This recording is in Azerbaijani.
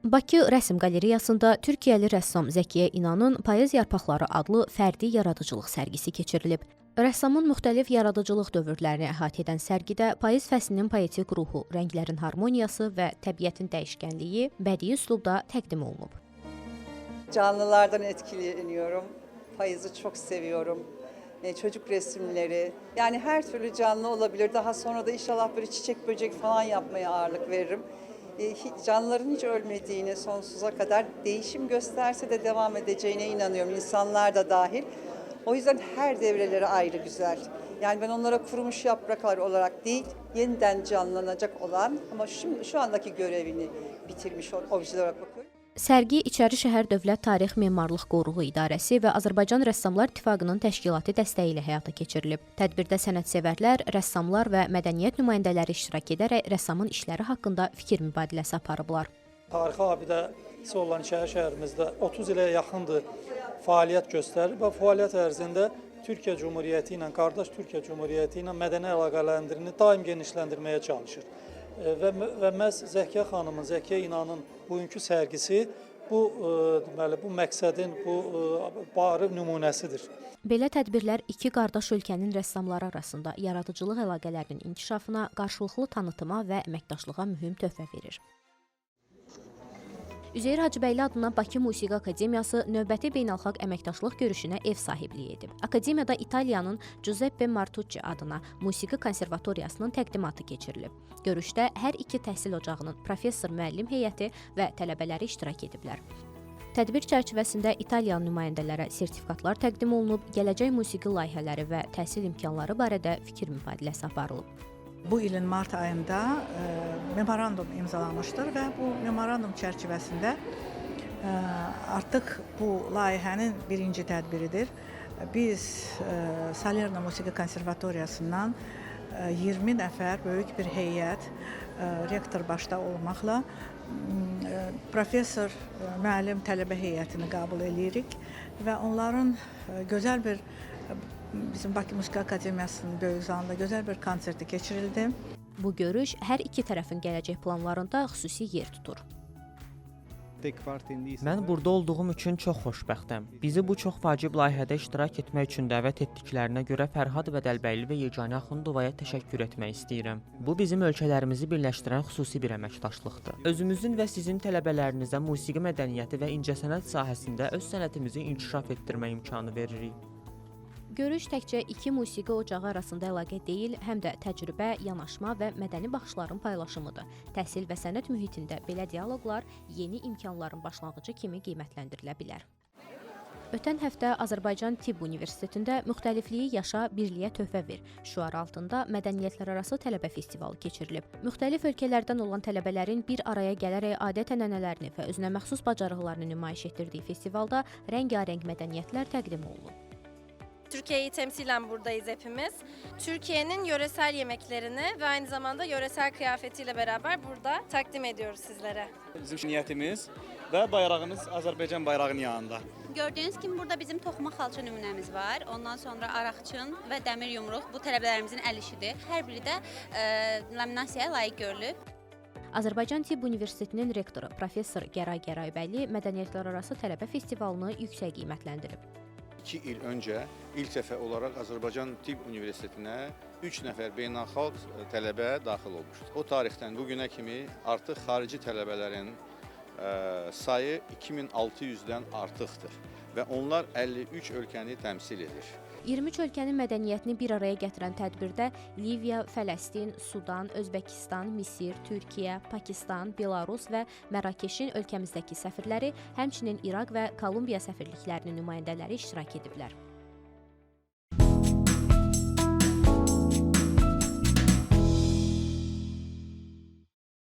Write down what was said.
Bakı Rəsm Qalereyasında Türkiyəli rəssam Zəkiyə İnanın Payız Yarpaqları adlı fərdi yaradıcılıq sərgisi keçirilib. Rəssamın müxtəlif yaradıcılıq dövrlərini əhatə edən sərgidə payız fəslinin poetik ruhu, rənglərin harmoniyası və təbiətin dəyişkənliyi bədii üslubda təqdim olunub. Canlılardan etkileniyorum. Payızı çok seviyorum. Çocuk resimleri. Yani her türlü canlı olabilir. Daha sonra da inşallah böyle çiçek böcek falan yapmaya ağırlık veririm. Canlıların hiç ölmediğine, sonsuza kadar değişim gösterse de devam edeceğine inanıyorum. İnsanlar da dahil. O yüzden her devreleri ayrı güzel. Yani ben onlara kurumuş yapraklar olarak değil, yeniden canlanacak olan ama şu andaki görevini bitirmiş objeler olarak bakıyorum. Sərgi İçəri şəhər Dövlət Tarix Memarlıq Qoruğu İdarəsi və Azərbaycan Rəssamlar İttifaqının təşkilatı dəstəyi ilə həyata keçirilib. Tədbirdə sənətsevərlər, rəssamlar və mədəniyyət nümayəndələri iştirak edərək rəssamın işləri haqqında fikir mübadiləsi aparıblar. Tarixi abidəsi olan İçəri şəhərimizdə 30 ilə yaxındır fəaliyyət göstərir və fəaliyyət ərzində Türkiyə Cumhuriyyəti ilə, qardaş Türkiyə Cumhuriyyəti ilə mədəni əlaqələrini daim genişləndirməyə çalışır. Və məhz Zəkiyə xanımın, Zəkiyə İnanın bugünkü sərgisi bu məqsədin, bu barı nümunəsidir. Belə tədbirlər iki qardaş ölkənin rəssamları arasında yaradıcılıq əlaqələrinin inkişafına, qarşılıqlı tanıtıma və əməkdaşlığa mühüm töhfə verir. Üzeyir Hacıbəyli adına Bakı Musiqi Akademiyası növbəti beynəlxalq əməkdaşlıq görüşünə ev sahibliyi edib. Akademiyada İtaliyanın Giuseppe Martucci adına Musiqi Konservatoriyasının təqdimatı keçirilib. Görüşdə hər iki təhsil ocağının professor-müəllim heyəti və tələbələri iştirak ediblər. Tədbir çərçivəsində İtaliyan nümayəndələrə sertifikatlar təqdim olunub, gələcək musiqi layihələri və təhsil imkanları barədə fikir mübadiləsi aparılıb. Bu ilin mart ayında memorandum imzalanmışdır və bu memorandum çərçivəsində artıq bu layihənin birinci tədbiridir. Biz Salerno Musiqi Konservatoriyasından 20 nəfər böyük bir heyət, rektor başda olmaqla professor, müəllim, tələbə heyətini qəbul edirik və onların gözəl bir bizim Bakı Musiqi Akademiyasının böyük zalında gözəl bir konserti keçirildi. Bu görüş hər iki tərəfin gələcək planlarında xüsusi yer tutur. Mən burada olduğum üçün çox xoşbəxtəm. Bizi bu çox vacib layihədə iştirak etmək üçün dəvət etdiklərinə görə Fərhad Vədəlbəyli və Yeganə Axundovaya təşəkkür etmək istəyirəm. Bu bizim ölkələrimizi birləşdirən xüsusi bir əməkdaşlıqdır. Özümüzün və sizin tələbələrinizə musiqi mədəniyyəti və incəsənət sahəsində öz sənətimizi inkişaf etdirmə imkanı veririk. Görüş təkcə iki musiqi ocağı arasında əlaqə deyil, həm də təcrübə, yanaşma və mədəni baxışların paylaşımıdır. Təhsil və sənət mühitində belə dialoqlar yeni imkanların başlanğıcı kimi qiymətləndirilə bilər. Ötən həftə Azərbaycan Tibb Universitetində müxtəlifliyi yaşa, birliyə töhfə ver şüarı altında mədəniyyətlərarası tələbə festivalı keçirilib. Müxtəlif ölkələrdən olan tələbələrin bir araya gələrək adət-ənənələrini və özünə məxsus bacarıqlarını nümayiş etdirdiyi festivalda rəngarəng mədəniyyətlər təqdim olunub. Türkiye'yi temsilen buradayız hepimiz. Türkiye'nin yöresel yemeklerini ve aynı zamanda yöresel kıyafetiyle beraber burada takdim ediyoruz sizlere. Bizim niyetimiz ve bayrağımız Azerbaycan bayrağının yanında. Gördüğünüz gibi burada bizim toxuma xalça nümunəmiz var. Ondan sonra araqçın və dəmir yumruq bu tələbələrimizin əl işidir. Hər biri də laminasiyaya layiq görülüb. Azərbaycan Tibb Universitetinin rektoru professor Gəray Gərayibəyli mədəniyyətlərarası tələbə festivalını yüksək qiymətləndirib. 2 il öncə ilk dəfə olaraq Azərbaycan Tibb Universitetinə 3 nəfər beynəlxalq tələbə daxil olmuşdur. O tarixdən bu günə kimi artıq xarici tələbələrin sayı 2600-dən artıqdır və onlar 53 ölkəni təmsil edir. 23 ölkənin mədəniyyətini bir araya gətirən tədbirdə Liviya, Fələstin, Sudan, Özbəkistan, Misir, Türkiyə, Pakistan, Belarus və Mərakeşin ölkəmizdəki səfirləri, həmçinin İraq və Kolumbiya səfirliklərinin nümayəndələri iştirak ediblər.